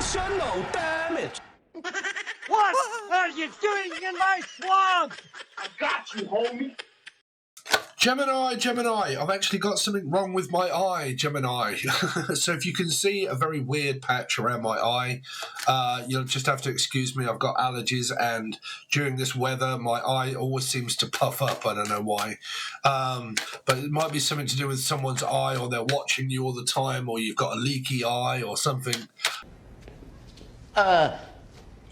emotional damage. What are you doing in my swamp? I got you, homie. Gemini, I've actually got something wrong with my eye, Gemini. So if you can see a very weird patch around my eye, you'll just have to excuse me. I've got allergies, and during this weather, my eye always seems to puff up. I don't know why. But it might be something to do with someone's eye, or they're watching you all the time, or you've got a leaky eye or something.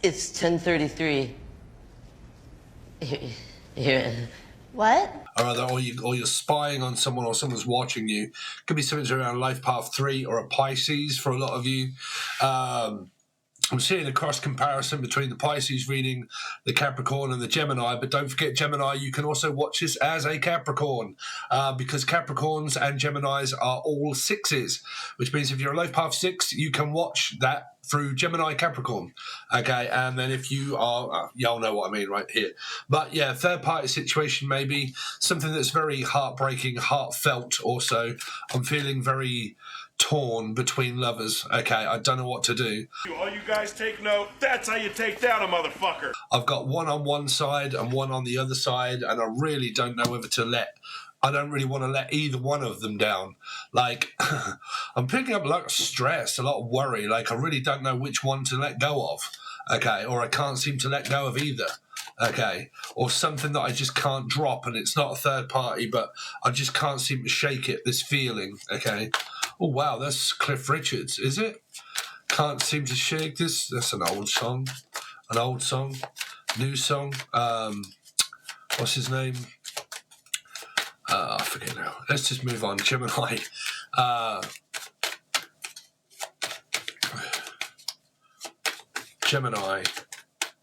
It's 10:33. Here. What? Or you're spying on someone, or someone's watching you. Could be something around Life Path 3 or a Pisces for a lot of you. I'm seeing a cross comparison between the Pisces reading, the Capricorn, and the Gemini. But don't forget, Gemini, you can also watch this as a Capricorn, because Capricorns and Geminis are all sixes, which means if you're a Life Path 6, you can watch that through Gemini Capricorn. Okay, and then if you are, y'all know what I mean right here. But yeah, third party situation, maybe something that's very heartbreaking, heartfelt also. I'm feeling very torn between lovers. Okay, I don't know what to do. All you guys take note. That's how you take down a motherfucker. I've got one on one side and one on the other side, and I really don't know whether to I don't really want to let either one of them down. Like, I'm picking up a lot of stress, a lot of worry. Like, I really don't know which one to let go of. Okay, or I can't seem to let go of either. Okay, or something that I just can't drop, and it's not a third party, but I just can't seem to shake it, this feeling. Okay. Oh, wow, that's Cliff Richards, is it? Can't seem to shake this. That's an old song. New song. What's his name? I forget now. Let's just move on. Gemini. Gemini.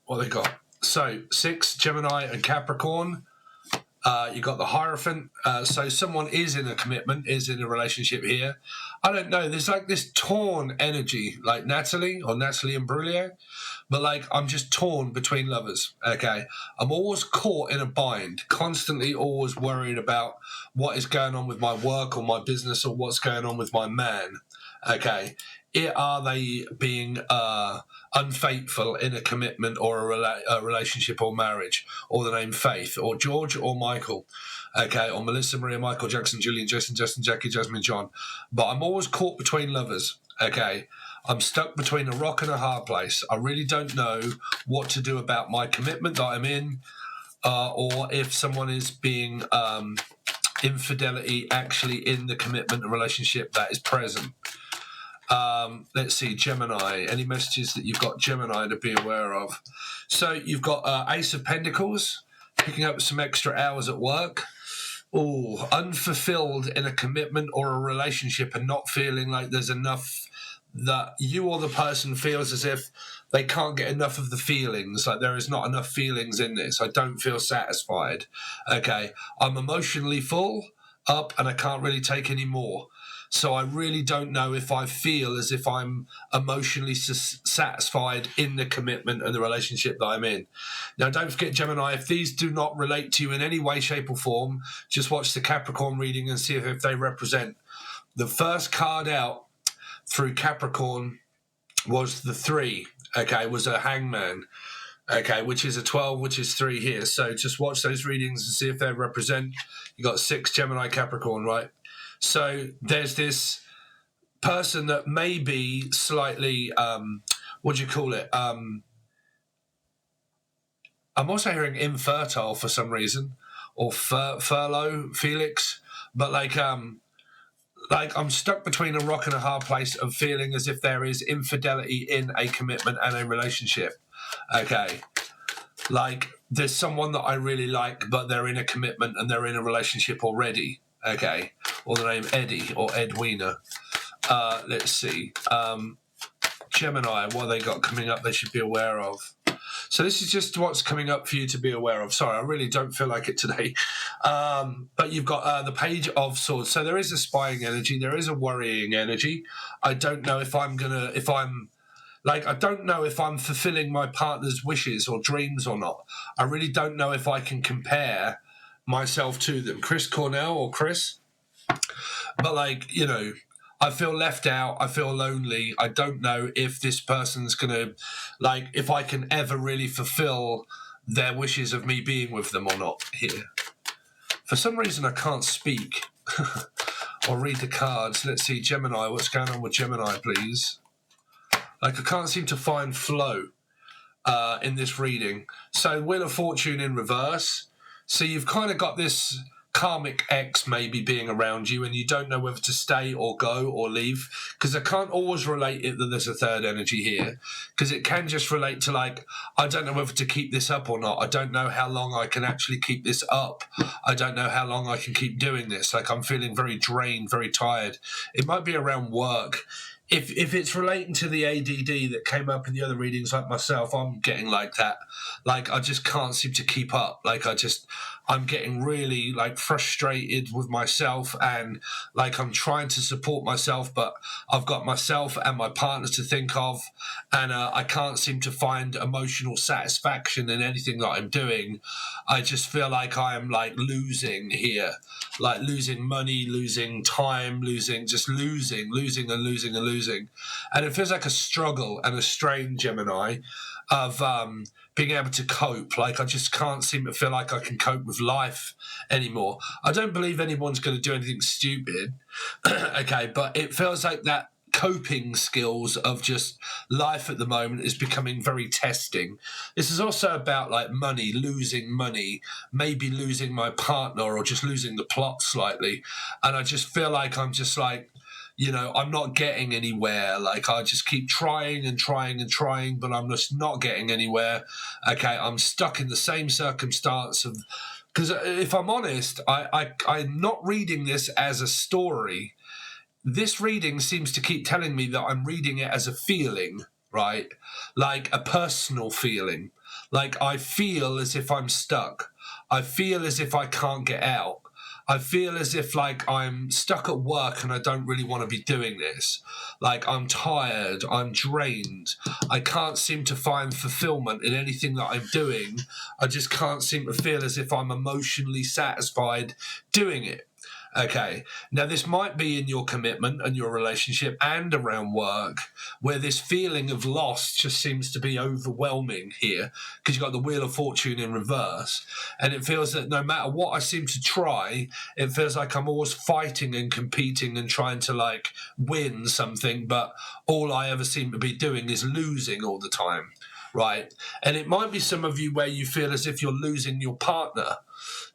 What they got? So, 6, Gemini and Capricorn. You got the Hierophant. So someone is in a commitment, is in a relationship here. I don't know. There's like this torn energy, like Natalie Imbruglia. But like, I'm just torn between lovers. Okay. I'm always caught in a bind, constantly always worried about what is going on with my work or my business, or what's going on with my man. Okay. Are they being unfaithful in a commitment or a relationship or marriage, or the name Faith, or George or Michael, okay, or Melissa, Maria, Michael, Jackson, Julian, Jason, Justin, Jackie, Jasmine, John. But I'm always caught between lovers, okay. I'm stuck between a rock and a hard place. I really don't know what to do about my commitment that I'm in, or if someone is being infidelity actually in the commitment and relationship that is present. Let's see, Gemini. Any messages that you've got, Gemini, to be aware of? So you've got Ace of Pentacles, picking up some extra hours at work. Oh, unfulfilled in a commitment or a relationship, and not feeling like there's enough, that you or the person feels as if they can't get enough of the feelings, like there is not enough feelings in this. I don't feel satisfied. Okay, I'm emotionally full up and I can't really take any more. So I really don't know if I feel as if I'm emotionally satisfied in the commitment and the relationship that I'm in. Now, don't forget, Gemini, if these do not relate to you in any way, shape or form, just watch the Capricorn reading and see if they represent. The first card out through Capricorn was the 3, okay, was a hangman, okay, which is a 12, which is 3 here. So just watch those readings and see if they represent. You got 6, Gemini, Capricorn, right? So there's this person that may be slightly, what do you call it? I'm also hearing infertile for some reason, or furlough, Felix. But like I'm stuck between a rock and a hard place of feeling as if there is infidelity in a commitment and a relationship. Okay. Like there's someone that I really like, but they're in a commitment and they're in a relationship already. Okay, or the name Eddie or Edwina. Let's see. Gemini, what they got coming up they should be aware of. So this is just what's coming up for you to be aware of. Sorry, I really don't feel like it today. But you've got the Page of Swords. So there is a spying energy. There is a worrying energy. I don't know if I'm I don't know if I'm fulfilling my partner's wishes or dreams or not. I really don't know if I can compare myself to them. Chris Cornell or Chris. But I feel left out. I feel lonely. I don't know if this person's going to, like, if I can ever really fulfill their wishes of me being with them or not here. For some reason, I can't speak or read the cards. Let's see, Gemini. What's going on with Gemini, please? Like, I can't seem to find flow in this reading. So, Wheel of Fortune in reverse. So you've kind of got this karmic ex maybe being around you, and you don't know whether to stay or go or leave, because I can't always relate it that there's a third energy here, because it can just relate to, like, I don't know whether to keep this up or not. I don't know how long I can actually keep this up. I don't know how long I can keep doing this. Like, I'm feeling very drained, very tired. It might be around work. If it's relating to the ADD that came up in the other readings, like myself, I'm getting like that. Like, I just can't seem to keep up. Like, I'm getting really, like, frustrated with myself, and, like, I'm trying to support myself, but I've got myself and my partner to think of, and I can't seem to find emotional satisfaction in anything that I'm doing. I just feel like I'm, like, losing here, like losing money, losing time, losing and losing. And it feels like a struggle and a strain, Gemini, of being able to cope. Like, I just can't seem to feel like I can cope with life anymore. I don't believe anyone's going to do anything stupid, okay, but it feels like that coping skills of just life at the moment is becoming very testing. This is also about, like, money, maybe losing my partner, or just losing the plot slightly. And I just feel like I'm just like, you know, I'm not getting anywhere. Like, I just keep trying, but I'm just not getting anywhere. Okay, I'm stuck in the same circumstance of, because if I'm honest, I'm not reading this as a story. This reading seems to keep telling me that I'm reading it as a feeling, right? Like a personal feeling. Like, I feel as if I'm stuck. I feel as if I can't get out. I feel as if, like, I'm stuck at work and I don't really want to be doing this. Like, I'm tired, I'm drained. I can't seem to find fulfillment in anything that I'm doing. I just can't seem to feel as if I'm emotionally satisfied doing it. Okay, now this might be in your commitment and your relationship and around work, where this feeling of loss just seems to be overwhelming here, because you've got the Wheel of Fortune in reverse, and it feels that no matter what I seem to try, it feels like I'm always fighting and competing and trying to, like, win something, but all I ever seem to be doing is losing all the time, right? And it might be some of you where you feel as if you're losing your partner.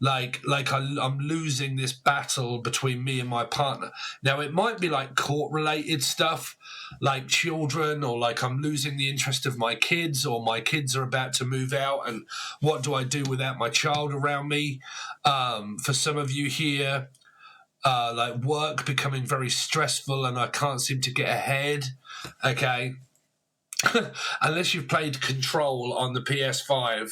Like I'm losing this battle between me and my partner. Now, it might be like court-related stuff, like children, or like I'm losing the interest of my kids, or my kids are about to move out, and what do I do without my child around me? For some of you here, like work becoming very stressful and I can't seem to get ahead, okay? Unless you've played Control on the PS5.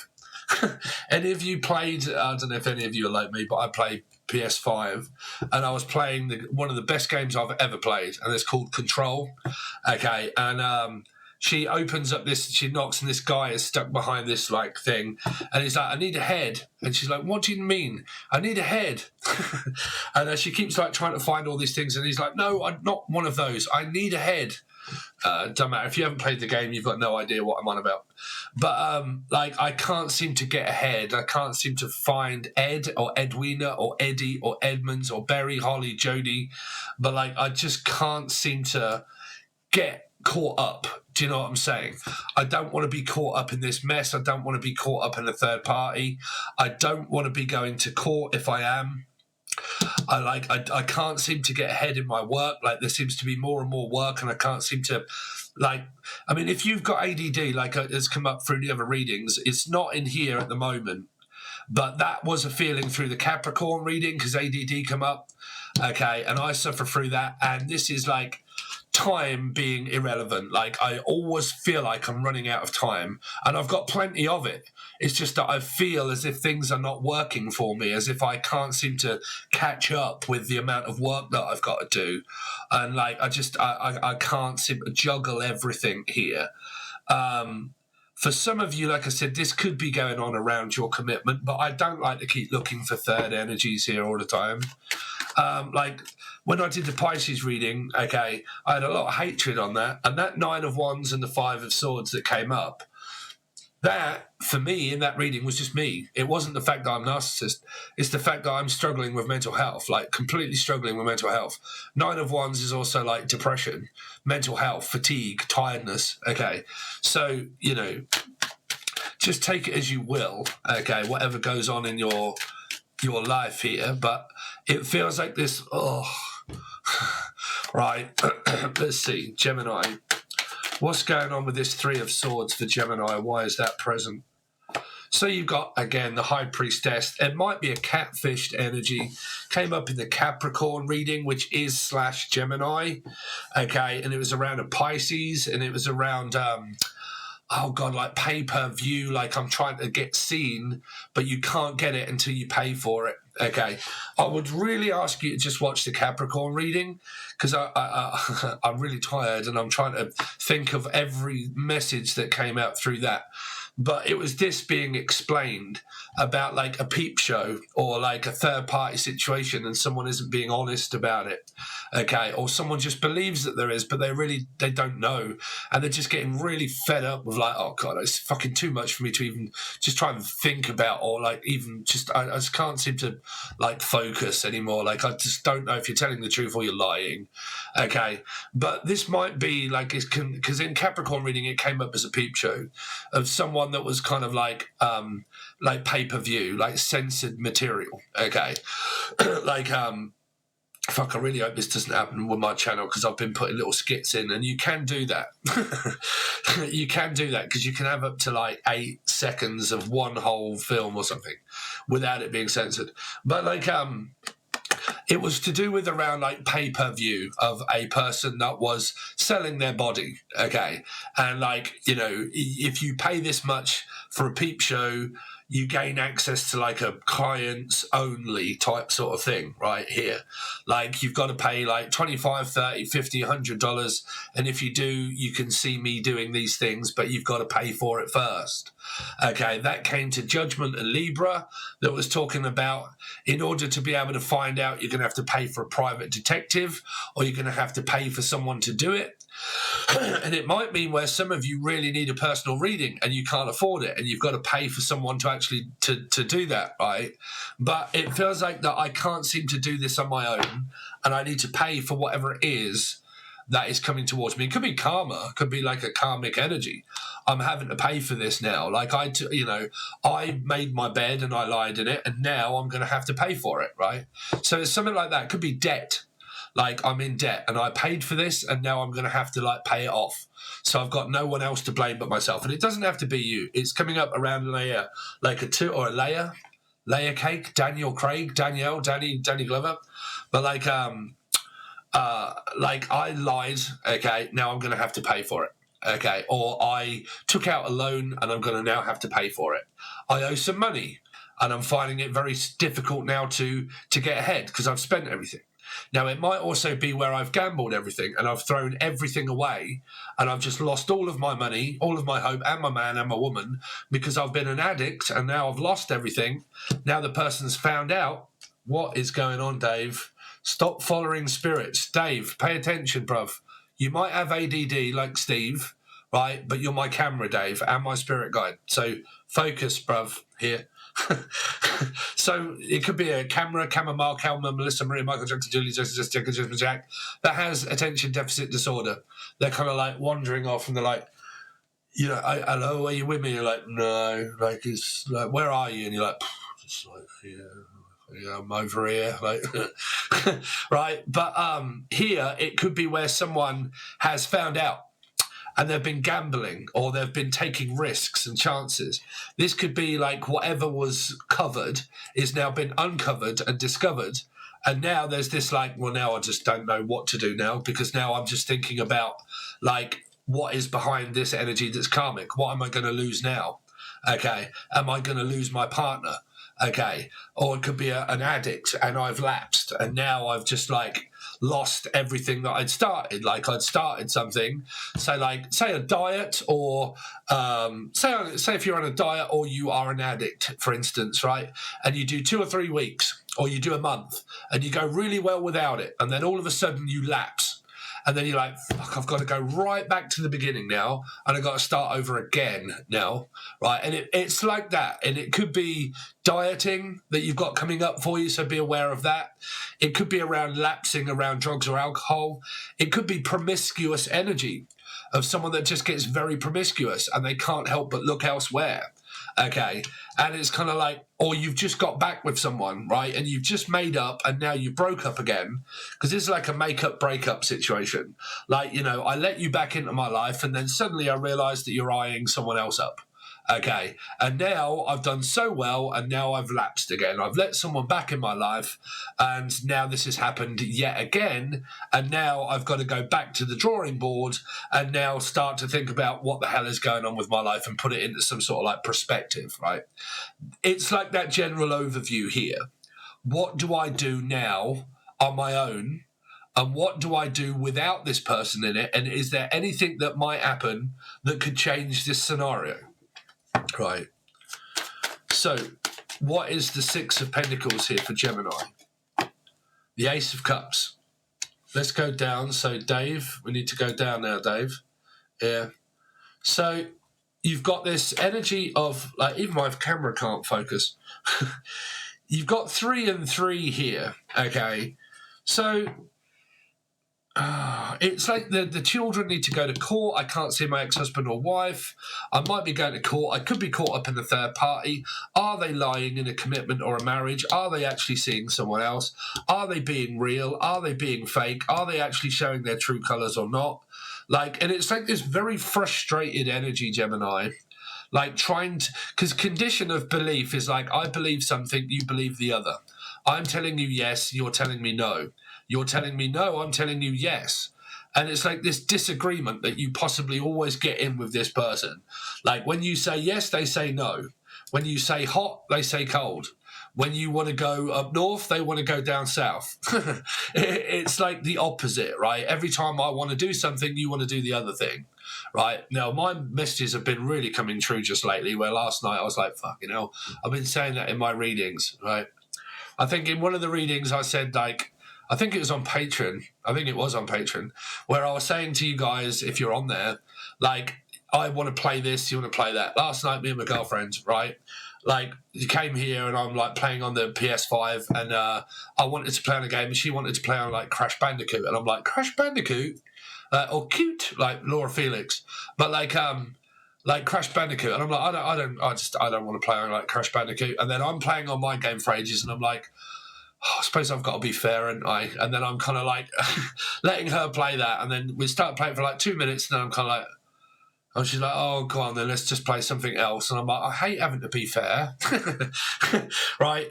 Any of you played, I don't know if any of you are like me, but I played PS5, and I was playing one of the best games I've ever played, and it's called Control. Okay, and she opens up this, she knocks, and this guy is stuck behind this, like, thing, and he's like, I need a head. And she's like, what do you mean? I need a head. And she keeps, like, trying to find all these things, and he's like, no, I'm not one of those. I need a head. Don't matter. If you haven't played the game, you've got no idea what I'm on about. But, like, I can't seem to get ahead. I can't seem to find Ed or Edwina or Eddie or Edmonds or Berry, Holly, Jody. But, like, I just can't seem to get caught up. Do you know what I'm saying? I don't want to be caught up in this mess. I don't want to be caught up in a third party. I don't want to be going to court if I am. I can't seem to get ahead in my work. Like, there seems to be more and more work, and I can't seem to, like, I mean, if you've got ADD, like it's come up through the other readings, it's not in here at the moment, but that was a feeling through the Capricorn reading, because ADD come up, okay, and I suffer through that, and this is like time being irrelevant. Like, I always feel like I'm running out of time, and I've got plenty of it. It's just that I feel as if things are not working for me, as if I can't seem to catch up with the amount of work that I've got to do. And, like, I can't seem to juggle everything here. For some of you, like I said, this could be going on around your commitment, but I don't like to keep looking for third energies here all the time. Like when I did the Pisces reading, okay, I had a lot of hatred on that, and that 9 of Wands and the 5 of Swords that came up, that for me in that reading was just me. It wasn't the fact that I'm a narcissist. It's the fact that I'm struggling with mental health, like completely struggling with mental health. 9 of Wands is also like depression, mental health, fatigue, tiredness. Okay, so you know, just take it as you will. Okay, whatever goes on in your life here, but it feels like this. Oh, right. Let's see, Gemini. What's going on with this 3 of Swords for Gemini? Why is that present? So you've got, again, the High Priestess. It might be a catfished energy. Came up in the Capricorn reading, which is / Gemini. Okay, and it was around a Pisces, and it was around, oh God, like pay-per-view, like I'm trying to get seen, but you can't get it until you pay for it. Okay, I would really ask you to just watch the Capricorn reading, because I'm really tired and I'm trying to think of every message that came out through that. But it was this being explained about like a peep show or like a third party situation, and someone isn't being honest about it, okay? Or someone just believes that there is, but they don't know, and they're just getting really fed up with like, oh God, it's fucking too much for me to even just try and think about, or like even just, I just can't seem to like focus anymore. Like I just don't know if you're telling the truth or you're lying, okay? But this might be like, because in Capricorn reading it came up as a peep show of someone that was kind of like pay-per-view, like censored material, okay? Like fuck, I really hope this doesn't happen with my channel, because I've been putting little skits in, and you can do that. You can do that because you can have up to like 8 seconds of one whole film or something without it being censored. But like it was to do with around like pay-per-view of a person that was selling their body, okay? And like, you know, if you pay this much for a peep show, you gain access to like a clients only type sort of thing right here. Like you've got to pay like $25, $30, $50, $100. And if you do, you can see me doing these things, but you've got to pay for it first. Okay, that came to Judgment and Libra that was talking about, in order to be able to find out, you're going to have to pay for a private detective, or you're going to have to pay for someone to do it. And it might mean where some of you really need a personal reading and you can't afford it, and you've got to pay for someone to actually to do that, right? But it feels like that I can't seem to do this on my own, and I need to pay for whatever it is that is coming towards me. It could be karma, it could be like a karmic energy. I'm having to pay for this now. Like I made my bed and I lied in it, and now I'm going to have to pay for it, right? So it's something like that. It could be debt. Like I'm in debt and I paid for this, and now I'm going to have to like pay it off. So I've got no one else to blame but myself. And it doesn't have to be you. It's coming up around Leia, like a two or a Leia Cake, Daniel Craig, Danny Glover. But like I lied, okay, now I'm going to have to pay for it, okay? Or I took out a loan and I'm going to now have to pay for it. I owe some money and I'm finding it very difficult now to get ahead because I've spent everything. Now, it might also be where I've gambled everything and I've thrown everything away and I've just lost all of my money, all of my hope, and my man and my woman, because I've been an addict and now I've lost everything. Now the person's found out. What is going on, Dave? Stop following spirits. Dave, pay attention, bruv. You might have ADD like Steve, right? But you're my camera, Dave, and my spirit guide. So focus, bruv, here. So it could be a camera, Chamomile, Calma, Melissa, Maria, Michael Jackson, Julie, Jessica, Jack, that has attention deficit disorder. They're kind of like wandering off and they're like, you know, hello, are you with me? You're like, no. Like, it's like, where are you? And you're like, just like, yeah, I'm over here, like, right? But here it could be where someone has found out and they've been gambling or they've been taking risks and chances. This could be like whatever was covered is now been uncovered and discovered. And now there's this like, well, now I just don't know what to do now, because now I'm just thinking about like, what is behind this energy that's karmic? What am I going to lose now? Okay. Am I going to lose my partner? Okay. Or it could be an addict and I've lapsed and now I've just like lost everything that I'd started. Like I'd started something, so like say a diet, or say if you're on a diet or you are an addict, for instance, right? And you do 2 or 3 weeks or you do a month, and you go really well without it, and then all of a sudden you lapse, and then you're like, fuck, I've got to go right back to the beginning now, and I've got to start over again now, right? And it's like that, and it could be dieting that you've got coming up for you, so be aware of that. It could be around lapsing around drugs or alcohol. It could be promiscuous energy of someone that just gets very promiscuous and they can't help but look elsewhere. Okay, and it's kind of like, or you've just got back with someone, right, and you've just made up and now you broke up again, because this is like a make-up breakup situation. Like, you know, I let you back into my life and then suddenly I realised that you're eyeing someone else up. Okay, and now I've done so well and now I've lapsed again. I've let someone back in my life and now this has happened yet again, and now I've got to go back to the drawing board and now start to think about what the hell is going on with my life and put it into some sort of like perspective, right? It's like that general overview here. What do I do now on my own? And what do I do without this person in it? And is there anything that might happen that could change this scenario? Right. So, what is the Six of Pentacles here for Gemini? The Ace of Cups. Let's go down. So, Dave, we need to go down now, Dave. Yeah. So, you've got this energy of, like, even my camera can't focus. You've got 3 and 3 here. Okay. So, it's like the children need to go to court. I can't see my ex-husband or wife. I might be going to court. I could be caught up in a third party. Are they lying in a commitment or a marriage? Are they actually seeing someone else? Are they being real? Are they being fake? Are they actually showing their true colours or not? Like, and it's like this very frustrated energy, Gemini. Like trying to, because condition of belief is like, I believe something, you believe the other. I'm telling you yes, you're telling me no. You're telling me no, I'm telling you yes. And it's like this disagreement that you possibly always get in with this person. Like when you say yes, they say no. When you say hot, they say cold. When you want to go up north, they want to go down south. It's like the opposite, right? Every time I want to do something, you want to do the other thing, right? Now, my messages have been really coming true just lately, where last night I was like, fucking hell, I've been saying that in my readings, right? I think in one of the readings I said, like, I think it was on Patreon. I think it was on Patreon, where I was saying to you guys, if you're on there, like, I want to play this, you want to play that. Last night, me and my girlfriend, right? Like, you came here and I'm, like, playing on the PS5 and I wanted to play on a game and she wanted to play on, like, Crash Bandicoot. And I'm like, Crash Bandicoot? Or Cute, like Laura Felix. But, like Crash Bandicoot. And I'm like, I don't want to play on, like, Crash Bandicoot. And then I'm playing on my game for ages and I'm like, oh, I suppose I've got to be fair, and and then I'm kind of like letting her play that, and then we start playing for like 2 minutes, and then I'm kind of like, and she's like, oh, go on then, let's just play something else. And I'm like, I hate having to be fair. Right?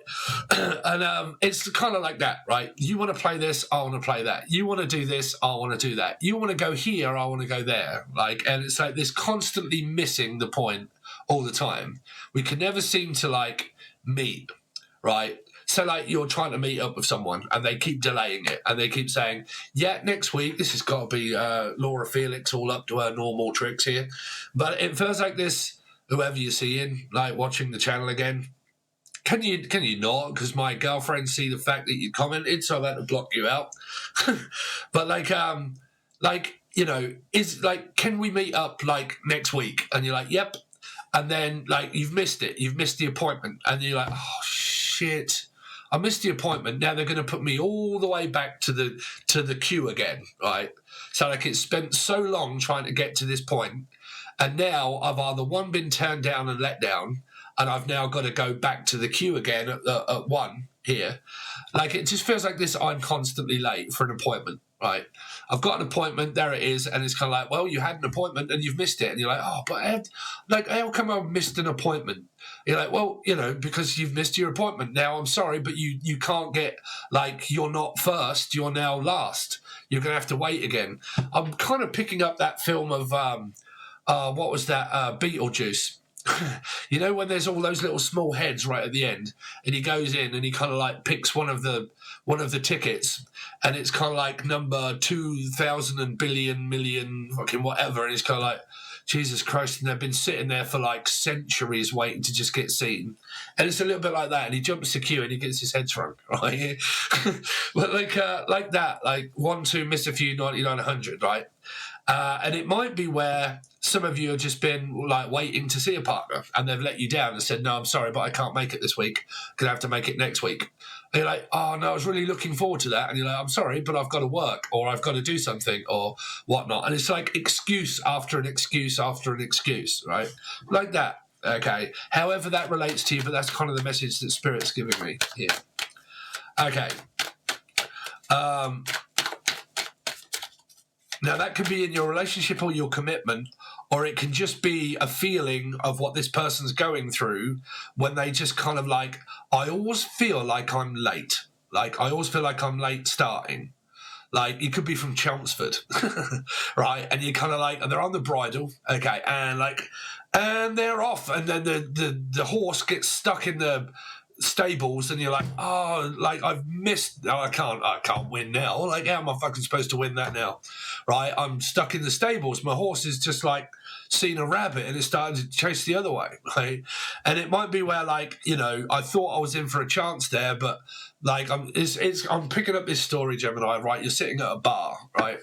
And it's kind of like that, right? You want to play this, I want to play that. You want to do this, I want to do that. You want to go here, I want to go there. Like, and it's like this constantly missing the point all the time. We can never seem to like meet, right? So, like, you're trying to meet up with someone and they keep delaying it and they keep saying, yeah, next week, this has got to be Laura Felix all up to her normal tricks here. But it feels like this, whoever you're seeing, like, watching the channel again, can you not? Because my girlfriend see the fact that you commented, so I've had to block you out. But, like, you know, is, like, can we meet up, like, next week? And you're like, yep. And then, like, you've missed it. You've missed the appointment. And you're like, oh, shit. I missed the appointment. Now they're going to put me all the way back to the queue again, right? So like it's spent so long trying to get to this point, and now I've either one been turned down and let down, and I've now got to go back to the queue again at 1 here. Like it just feels like this. I'm constantly late for an appointment, right? I've got an appointment, there it is, and it's kind of like, well, you had an appointment and you've missed it, and you're like, oh, but how come I missed an appointment? You're like, well, you know, because you've missed your appointment. Now, I'm sorry, but you can't get, like, you're not first, you're now last. You're going to have to wait again. I'm kind of picking up that film of, what was that, Beetlejuice. you know, when there's all those little small heads right at the end, and he goes in and he kind of like picks one of the tickets, and it's kind of like number 2,000 and billion million fucking whatever, and it's kind of like, Jesus Christ, and they've been sitting there for like centuries waiting to just get seen. And it's a little bit like that, and he jumps the queue and he gets his head shrunk, right? But like that, like 1, 2, miss a few, 99, 100, right? And it might be where some of you have just been like waiting to see a partner, and they've let you down and said, no, I'm sorry, but I can't make it this week. Gonna have to make it next week. And you're like, oh no, I was really looking forward to that. And you're like, I'm sorry, but I've got to work, or I've got to do something, or whatnot. And it's like excuse after an excuse after an excuse, right? Like that. Okay. However that relates to you, but that's kind of the message that Spirit's giving me here. Okay. Now, that could be in your relationship or your commitment, or it can just be a feeling of what this person's going through when they just kind of like, I always feel like I'm late. Like, I always feel like I'm late starting. Like, you could be from Chelmsford, right? And you kind of like, and they're on the bridle, okay, and like, and they're off, and then the horse gets stuck in the stables, and you're like, oh, like I've missed. Oh, I can't win now. Like, how am I fucking supposed to win that now? Right? I'm stuck in the stables. My horse is just like seen a rabbit and it's starting to chase the other way. Right? And it might be where, like, you know, I thought I was in for a chance there, but like I'm picking up this story, Gemini. Right? You're sitting at a bar, right?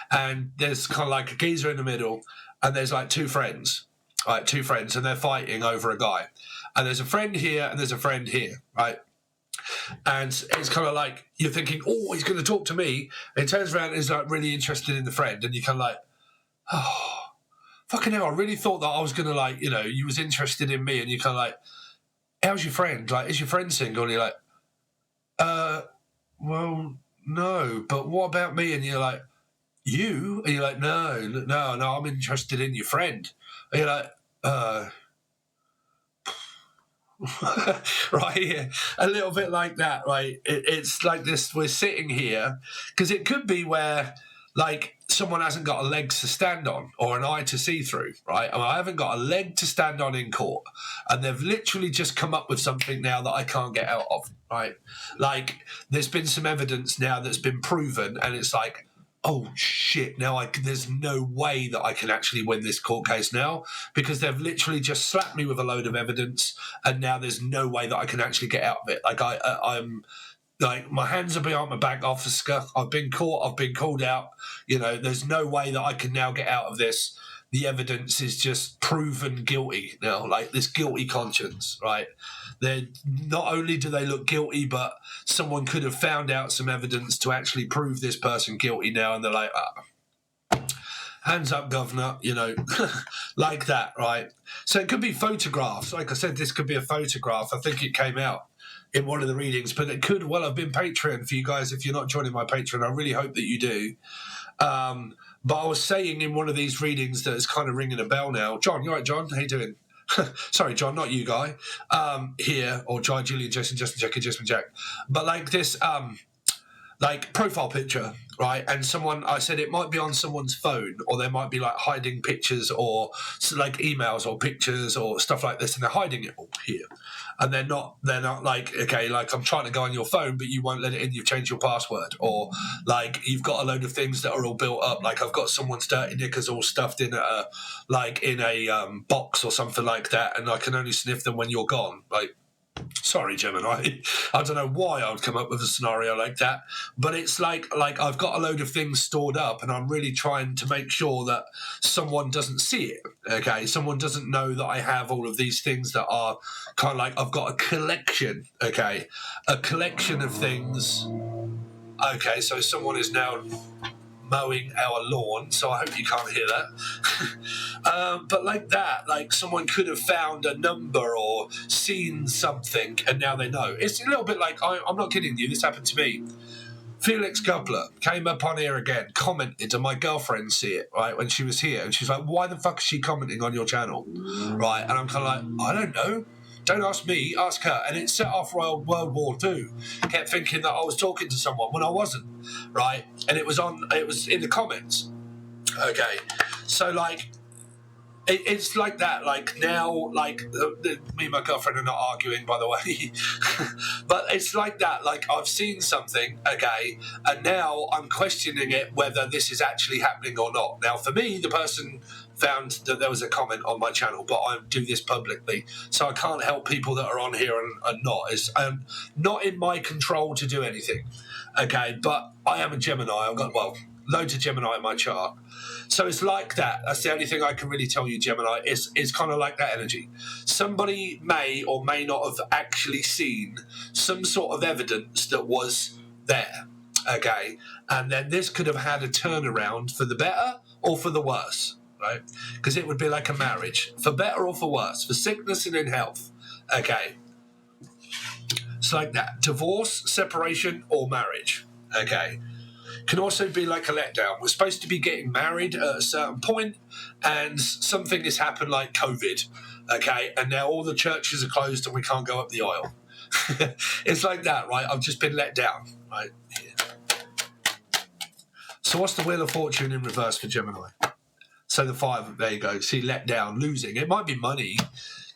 And there's kind of like a geezer in the middle, and there's like two friends, and they're fighting over a guy. And there's a friend here and there's a friend here, right? And it's kind of like, you're thinking, oh, he's going to talk to me. And he turns around and is like really interested in the friend. And you're kind of like, oh, fucking hell, I really thought that I was going to, like, you know, you was interested in me. And you're kind of like, how's your friend? Like, is your friend single? And you're like, well, no, but what about me? And you're like, you? And you're like, no, I'm interested in your friend. And you're like, right here, a little bit like that, right? It's like this, we're sitting here because it could be where, like, someone hasn't got a leg to stand on or an eye to see through, right? I haven't got a leg to stand on in court, and they've literally just come up with something now that I can't get out of, right? Like, there's been some evidence now that's been proven, and it's like, oh shit, now there's no way that I can actually win this court case now, because they've literally just slapped me with a load of evidence, and now there's no way that I can actually get out of it. Like, I'm like, my hands are behind my back, officer. I've been caught, I've been called out. You know, there's no way that I can now get out of this. The evidence is just proven guilty now, like this guilty conscience, right? They're not only do they look guilty, but someone could have found out some evidence to actually prove this person guilty now, and they're like, hands up, governor, you know, like that, right? So it could be photographs. Like I said, this could be a photograph. I think it came out in one of the readings, but it could well have been Patreon for you guys if you're not joining my Patreon. I really hope that you do. But I was saying in one of these readings that it's kind of ringing a bell now. John, you all right, John? How you doing? Sorry, John, not you, Guy. Here, or Jai, Julian, Justin, Jack. But like this, like profile picture, right? And someone, I said it might be on someone's phone, or they might be like hiding pictures or like emails or pictures or stuff like this, and they're hiding it all here. And they're not like, okay, like I'm trying to go on your phone, but you won't let it in, you've changed your password. Or like you've got a load of things that are all built up. Like I've got someone's dirty knickers all stuffed in a box or something like that, and I can only sniff them when you're gone. Like, sorry, Gemini. I don't know why I would come up with a scenario like that, but it's like I've got a load of things stored up, and I'm really trying to make sure that someone doesn't see it. Okay, someone doesn't know that I have all of these things that are kind of like I've got a collection. Okay, a collection of things. Okay, so someone is now mowing our lawn, so I hope you can't hear that. But like that, like someone could have found a number or seen something, and now they know. It's a little bit like, I'm not kidding you, this happened to me. Felix Gubler came up on here again, commented, and my girlfriend see it, right, when she was here, and she's like, why the fuck is she commenting on your channel? Right, and I'm kind of like, I don't know. Don't ask me, ask her. And it set off World War II. Kept thinking that I was talking to someone when I wasn't, right? And it was in the comments. Okay. So, like, It's like that. Like now, like me and my girlfriend are not arguing, by the way, but it's like that. Like I've seen something, okay, and now I'm questioning it whether this is actually happening or not. Now, for me, the person found that there was a comment on my channel, but I do this publicly, so I can't help people that are on here and not. It's not in my control to do anything, okay. But I am a Gemini. I've got loads of Gemini in my chart. So it's like that. That's the only thing I can really tell you, Gemini. It's kind of like that energy. Somebody may or may not have actually seen some sort of evidence that was there, okay? And then this could have had a turnaround for the better or for the worse, right? Because it would be like a marriage, for better or for worse, for sickness and in health, okay? It's like that. Divorce, separation, or marriage, okay? Can also be like a letdown. We're supposed to be getting married at a certain point, and something has happened like COVID, okay? And now all the churches are closed and we can't go up the aisle. It's like that, right? I've just been let down, right? Here. So what's the Wheel of Fortune in reverse for Gemini? So the 5, there you go. See, let down, losing. It might be money.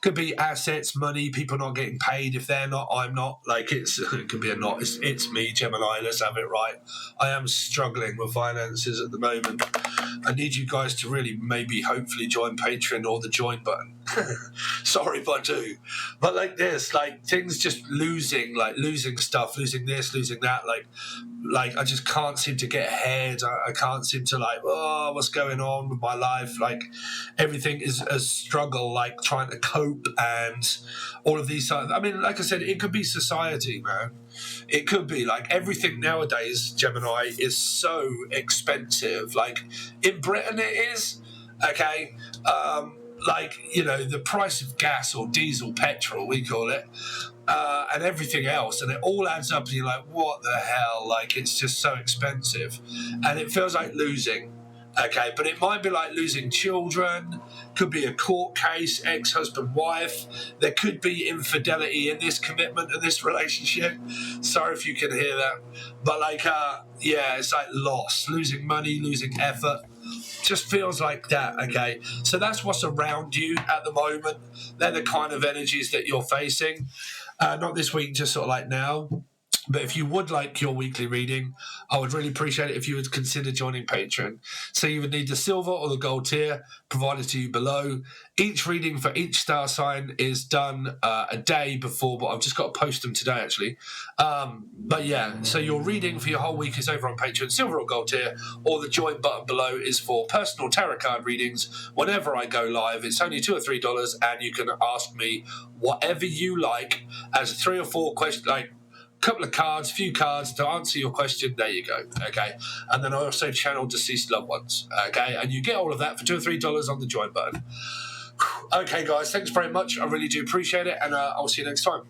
Could be assets, money, people not getting paid. If they're not, I'm not. Like it could be a not. It's me, Gemini. Let's have it right. I am struggling with finances at the moment. I need you guys to really maybe hopefully join Patreon or the join button. Sorry if I do. But like this, like things just losing stuff, losing this, losing that. Like I just can't seem to get ahead. I can't seem to what's going on with my life? Like everything is a struggle, like trying to cope and all of these. I mean, like I said, it could be society, man. It could be like everything nowadays, Gemini, is so expensive. Like in Britain it is, okay? Like, you know, the price of gas or diesel, petrol, we call it, and everything else, and it all adds up and you're like, what the hell? Like, it's just so expensive. And it feels like losing, okay? But it might be like losing children, could be a court case, ex-husband, wife. There could be infidelity in this commitment and this relationship. Sorry if you can hear that. But like, yeah, it's like loss, losing money, losing effort. Just feels like that, okay? So that's what's around you at the moment. They're the kind of energies that you're facing. Not this week, just sort of like now. But if you would like your weekly reading, I would really appreciate it if you would consider joining Patreon. So you would need the silver or the gold tier provided to you below. Each reading for each star sign is done a day before, but I've just got to post them today, actually. But yeah, so your reading for your whole week is over on Patreon, silver or gold tier, or the join button below is for personal tarot card readings. Whenever I go live, it's only $2 or $3, and you can ask me whatever you like as 3 or 4 questions, like couple of cards, few cards to answer your question. There you go. Okay. And then I also channel deceased loved ones. Okay. And you get all of that for $2 or $3 on the join button. Okay, guys. Thanks very much. I really do appreciate it. And I'll see you next time.